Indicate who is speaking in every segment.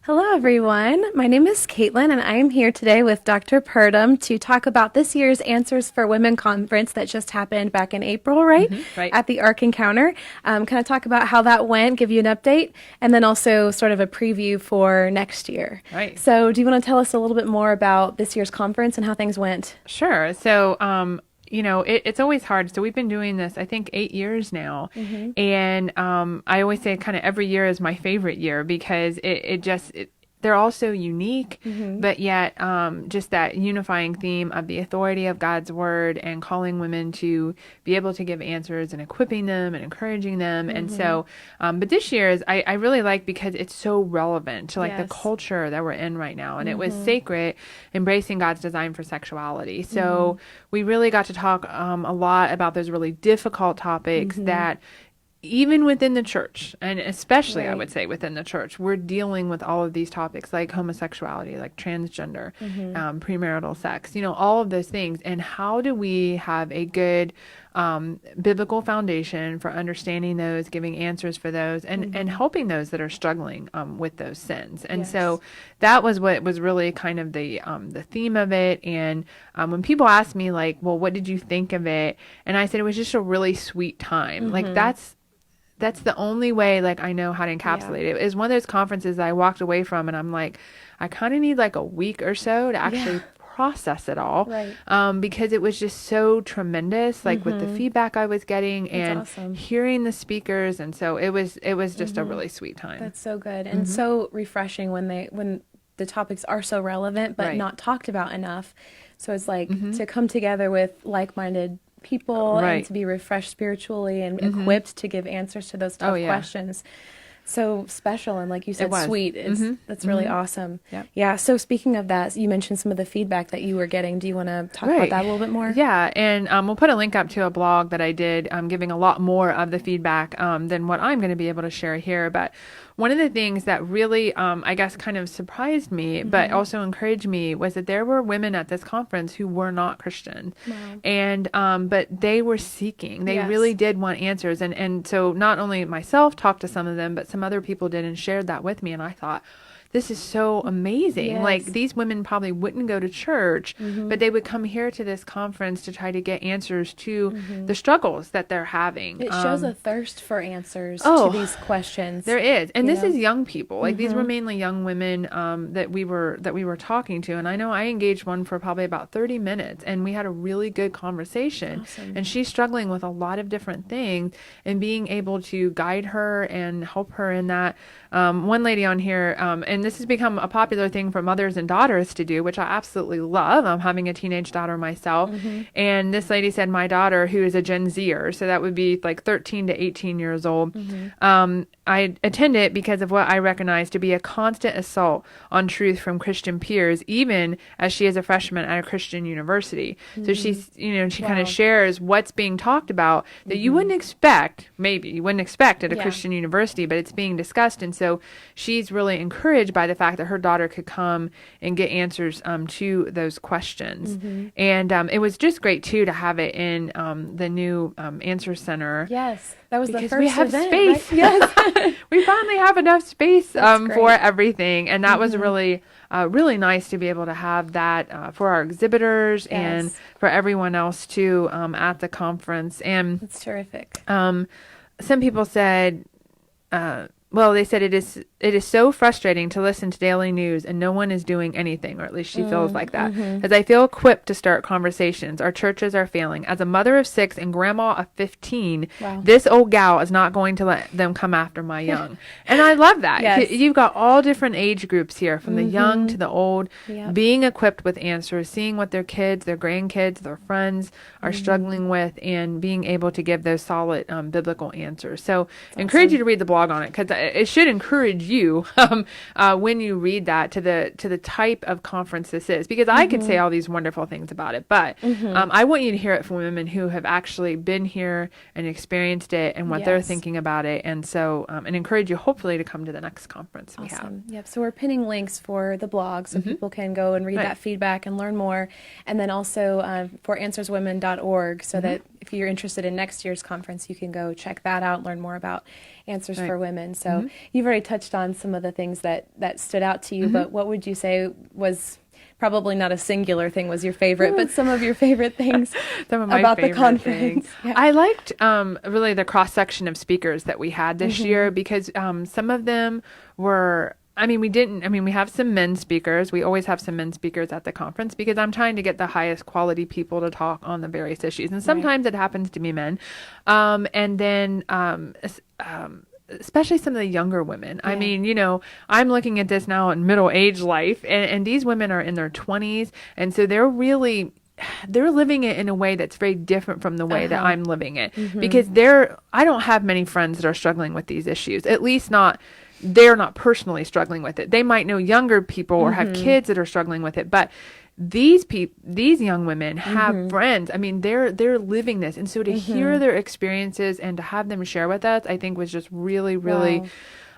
Speaker 1: Hello, everyone. My name is Caitlin, and I am here today with Dr. Purdom to talk about this year's Answers for Women conference that just happened back in April, right?
Speaker 2: Right.
Speaker 1: At the Ark Encounter. Kind of talk about how that went, give you an update, and then also sort of a preview for next year.
Speaker 2: Right.
Speaker 1: So, do you want to tell us a little bit more about this year's conference and how things went?
Speaker 2: Sure. So, it's always hard. So we've been doing this, I think, 8 years now. And I always say kind of every year is my favorite year because they're all so unique, but yet just that unifying theme of the authority of God's word and calling women to be able to give answers and equipping them and encouraging them. And so, but this year I really like because it's so relevant to like the
Speaker 1: Yes.
Speaker 2: culture that we're in right now. And it was sacred, embracing God's design for sexuality. So we really got to talk a lot about those really difficult topics that even within the church, and especially I
Speaker 1: Right.
Speaker 2: would say within the church, we're dealing with all of these topics like homosexuality, like transgender, premarital sex, all of those things. And how do we have a good biblical foundation for understanding those, giving answers for those, and helping those that are struggling with those sins? And so that was what was really kind of the theme of it. And when people ask me like, well, what did you think of it? And I said it was just a really sweet time. Like that's the only way like I know how to encapsulate it. It was one of those conferences that I walked away from and I'm like, I kind of need like a week or so to actually process it all.
Speaker 1: Right.
Speaker 2: Because it was just so tremendous, like with the feedback I was getting and
Speaker 1: awesome.
Speaker 2: hearing the speakers. And so it was just a really sweet time.
Speaker 1: That's so good and so refreshing when the topics are so relevant but
Speaker 2: Right.
Speaker 1: not talked about enough. So it's like to come together with like-minded people and
Speaker 2: Right.
Speaker 1: to be refreshed spiritually and equipped to give answers to those tough
Speaker 2: Oh, yeah.
Speaker 1: questions. So special and like you said,
Speaker 2: was.
Speaker 1: sweet. That's really awesome.
Speaker 2: Yep.
Speaker 1: Yeah. So speaking of that, you mentioned some of the feedback that you were getting. Do you want to talk about
Speaker 2: Right.
Speaker 1: that a little bit more?
Speaker 2: Yeah, and we'll put a link up to a blog that I did giving a lot more of the feedback than what I'm going to be able to share here. But one of the things that really, I guess, kind of surprised me, but also encouraged me was that there were women at this conference who were not Christian.
Speaker 1: Wow.
Speaker 2: And but they were seeking. They
Speaker 1: Yes.
Speaker 2: really did want answers. And so not only myself talked to some of them, but some other people did and shared that with me. And I thought, this is so amazing.
Speaker 1: Yes.
Speaker 2: Like these women probably wouldn't go to church, but they would come here to this conference to try to get answers to the struggles that they're having.
Speaker 1: It shows a thirst for answers
Speaker 2: oh,
Speaker 1: to these questions.
Speaker 2: There is, and this
Speaker 1: know?
Speaker 2: is young people. Like these were mainly young women that we were talking to, and I know I engaged one for probably about 30 minutes, and we had a really good conversation.
Speaker 1: Awesome.
Speaker 2: And she's struggling with a lot of different things, and being able to guide her and help her in that. One lady on here, and this has become a popular thing for mothers and daughters to do, which I absolutely love. I'm having a teenage daughter myself, and this lady said, my daughter, who is a Gen Zer, so that would be like 13 to 18 years old, I attend it because of what I recognize to be a constant assault on truth from Christian peers, even as she is a freshman at a Christian university. So she's, she kind
Speaker 1: Wow.
Speaker 2: of shares what's being talked about that you wouldn't expect, maybe you wouldn't expect at a
Speaker 1: Yeah.
Speaker 2: Christian university, but it's being discussed. And so she's really encouraged by the fact that her daughter could come and get answers to those questions. And it was just great too to have it in the new Answer Center.
Speaker 1: Yes. That was the
Speaker 2: Because
Speaker 1: first
Speaker 2: we have
Speaker 1: event,
Speaker 2: space.
Speaker 1: right? Yes.
Speaker 2: We finally have enough space
Speaker 1: That's
Speaker 2: for
Speaker 1: great.
Speaker 2: everything. And that was really, really nice to be able to have that for our exhibitors and
Speaker 1: Yes.
Speaker 2: for everyone else too at the conference. And
Speaker 1: That's terrific.
Speaker 2: some people said, well, they said it is so frustrating to listen to daily news and no one is doing anything, or at least she feels like that. As I feel equipped to start conversations, our churches are failing. As a mother of 6 and grandma of 15,
Speaker 1: Wow.
Speaker 2: this old gal is not going to let them come after my young. And I love that.
Speaker 1: Yes.
Speaker 2: You've got all different age groups here, from the young to the old,
Speaker 1: Yep.
Speaker 2: being equipped with answers, seeing what their kids, their grandkids, their friends are struggling with, and being able to give those solid biblical answers. So encourage you to read the blog on it, because it should encourage you when you read that to the type of conference this is, because I could say all these wonderful things about it, but I want you to hear it from women who have actually been here and experienced it and what they're
Speaker 1: Yes.
Speaker 2: thinking about it. And so and encourage you hopefully to come to the next conference we have.
Speaker 1: Awesome. Yep. So we're pinning links for the blog so people can go and read
Speaker 2: Right.
Speaker 1: that feedback and learn more. And then also for answerswomen.org so that if you're interested in next year's conference, you can go check that out, learn more about Answers
Speaker 2: Right.
Speaker 1: for Women. So So you've already touched on some of the things that stood out to you, but what would you say was probably not a singular thing was your favorite, but some of your favorite things
Speaker 2: Some of my
Speaker 1: about the
Speaker 2: favorite
Speaker 1: conference?
Speaker 2: things.
Speaker 1: Yeah.
Speaker 2: I liked really the cross section of speakers that we had this year because some of them were. We have some men speakers. We always have some men speakers at the conference because I'm trying to get the highest quality people to talk on the various issues. And sometimes it happens to be men. And then, especially some of the younger women. I mean, I'm looking at this now in middle age life, and these women are in their 20s. And so they're living it in a way that's very different from the way that I'm living it because I don't have many friends that are struggling with these issues, at least they're not personally struggling with it. They might know younger people or have kids that are struggling with it, but these young women have friends. I mean, they're living this. And so to hear their experiences and to have them share with us, I think was just really, really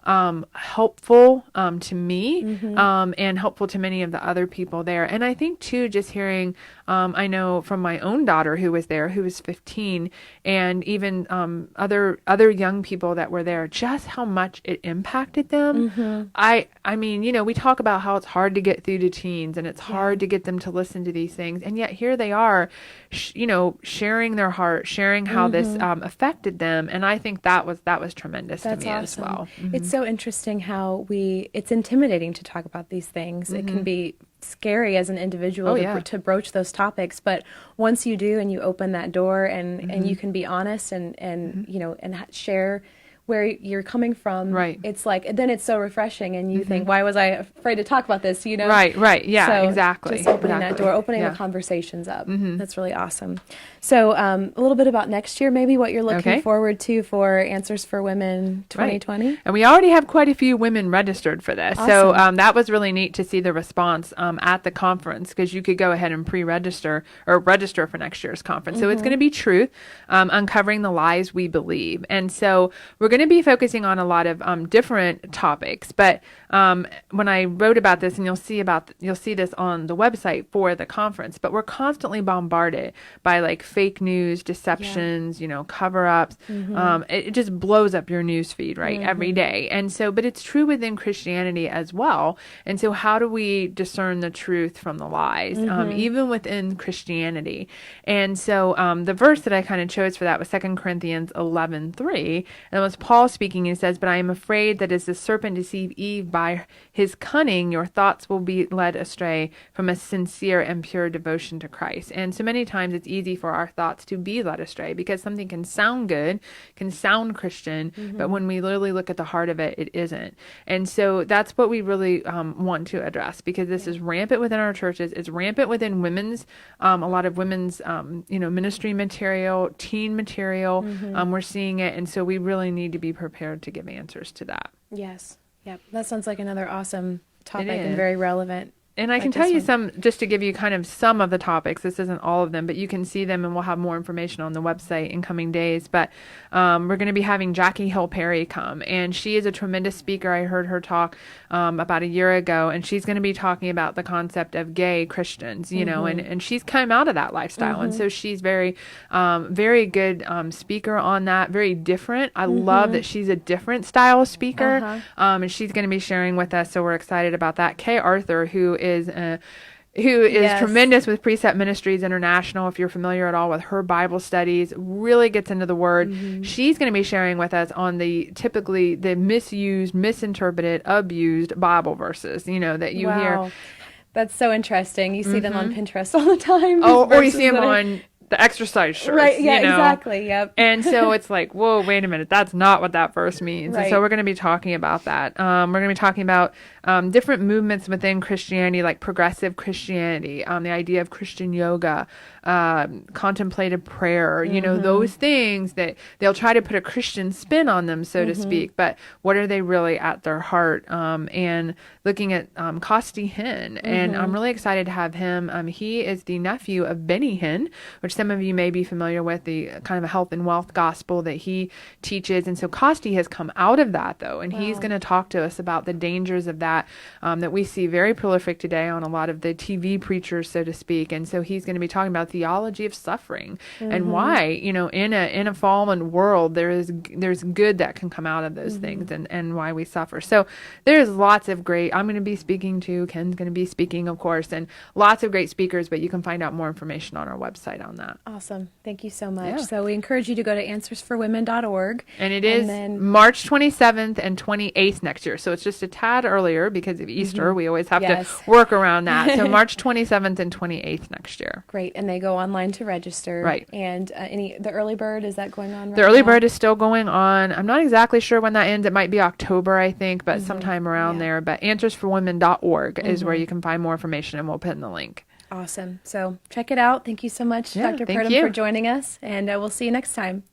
Speaker 2: helpful to me and helpful to many of the other people there. And I think too, just hearing, I know from my own daughter who was there, who was 15, and even other young people that were there, just how much it impacted them. I mean, we talk about how it's hard to get through to teens and it's hard to get them to listen to these things. And yet here they are, sharing their heart, sharing how this affected them. And I think that was tremendous to me as well.
Speaker 1: It's so interesting how it's intimidating to talk about these things. It can be scary as an individual to broach those topics, but once you do and you open that door and you can be honest and share where you're coming from,
Speaker 2: right?
Speaker 1: It's like, then it's so refreshing, and you think, why was I afraid to talk about this?
Speaker 2: Right, yeah,
Speaker 1: so
Speaker 2: exactly.
Speaker 1: Just opening that door, opening the conversations up. That's really awesome. So, a little bit about next year, maybe what you're looking forward to for Answers for Women 2020.
Speaker 2: Right. And we already have quite a few women registered for this, so that was really neat to see the response at the conference, because you could go ahead and pre-register or register for next year's conference. So it's going to be Truth, Uncovering the Lies We Believe, and so we're going to be focusing on a lot of different topics. But when I wrote about this, and you'll see this on the website for the conference, but we're constantly bombarded by like fake news, deceptions, cover-ups. It just blows up your news feed, right, every day. And so, but it's true within Christianity as well. And so how do we discern the truth from the lies, even within Christianity? And so the verse that I kind of chose for that was 2 Corinthians 11:3, and it was Paul speaking. He says, "But I am afraid that as the serpent deceived Eve by his cunning, your thoughts will be led astray from a sincere and pure devotion to Christ." And so many times it's easy for our thoughts to be led astray because something can sound good, can sound Christian, but when we literally look at the heart of it, it isn't. And so that's what we really want to address, because this is rampant within our churches. It's rampant within women's, a lot of women's, ministry material, teen material. We're seeing it. And so we really need to be prepared to give answers to that.
Speaker 1: Yes. Yep. That sounds like another awesome topic and very relevant.
Speaker 2: And I can tell you some, just to give you kind of some of the topics. This isn't all of them, but you can see them, and we'll have more information on the website in coming days. But we're going to be having Jackie Hill Perry come, and she is a tremendous speaker. I heard her talk about a year ago, and she's going to be talking about the concept of gay Christians, and she's come out of that lifestyle. And so she's very, very good speaker on that, very different. I love that she's a different style speaker, and she's going to be sharing with us. So we're excited about that. Kay Arthur, who is tremendous with Precept Ministries International. If you're familiar at all with her Bible studies, really gets into the Word. She's going to be sharing with us on the misused, misinterpreted, abused Bible verses, that you hear.
Speaker 1: That's so interesting. You see them on Pinterest all the time.
Speaker 2: Or you see them on the exercise shirts.
Speaker 1: Right, yeah, exactly, yep.
Speaker 2: And so it's like, whoa, wait a minute, that's not what that verse means.
Speaker 1: Right.
Speaker 2: And so we're going to be talking about that. We're going to be talking about different movements within Christianity, like progressive Christianity, the idea of Christian yoga, contemplative prayer, those things that they'll try to put a Christian spin on them, so to speak, but what are they really at their heart? And looking at Costi Hinn, and I'm really excited to have him. He is the nephew of Benny Hinn, which some of you may be familiar with the kind of a health and wealth gospel that he teaches. And so Costi has come out of that, though, and he's going to talk to us about the dangers of that that we see very prolific today on a lot of the TV preachers, so to speak. And so he's going to be talking about theology of suffering and why, in a fallen world, there's good that can come out of those things and why we suffer. So there's lots of great, I'm going to be speaking to, Ken's going to be speaking, of course, and lots of great speakers, but you can find out more information on our website on that.
Speaker 1: Awesome. Thank you so much. Yeah. So we encourage you to go to answersforwomen.org.
Speaker 2: And it is March 27th and 28th next year. So it's just a tad earlier because of Easter. We always have to work around that. So March 27th and 28th next year.
Speaker 1: Great. And they go online to register.
Speaker 2: Right.
Speaker 1: And the early bird, is that going on right
Speaker 2: The early bird is still going on. I'm not exactly sure when that ends. It might be October, I think, but sometime around there. But answersforwomen.org is where you can find more information, and we'll put in the link.
Speaker 1: Awesome. So check it out. Thank you so much, Dr. Purdom, for joining us. And we'll see you next time.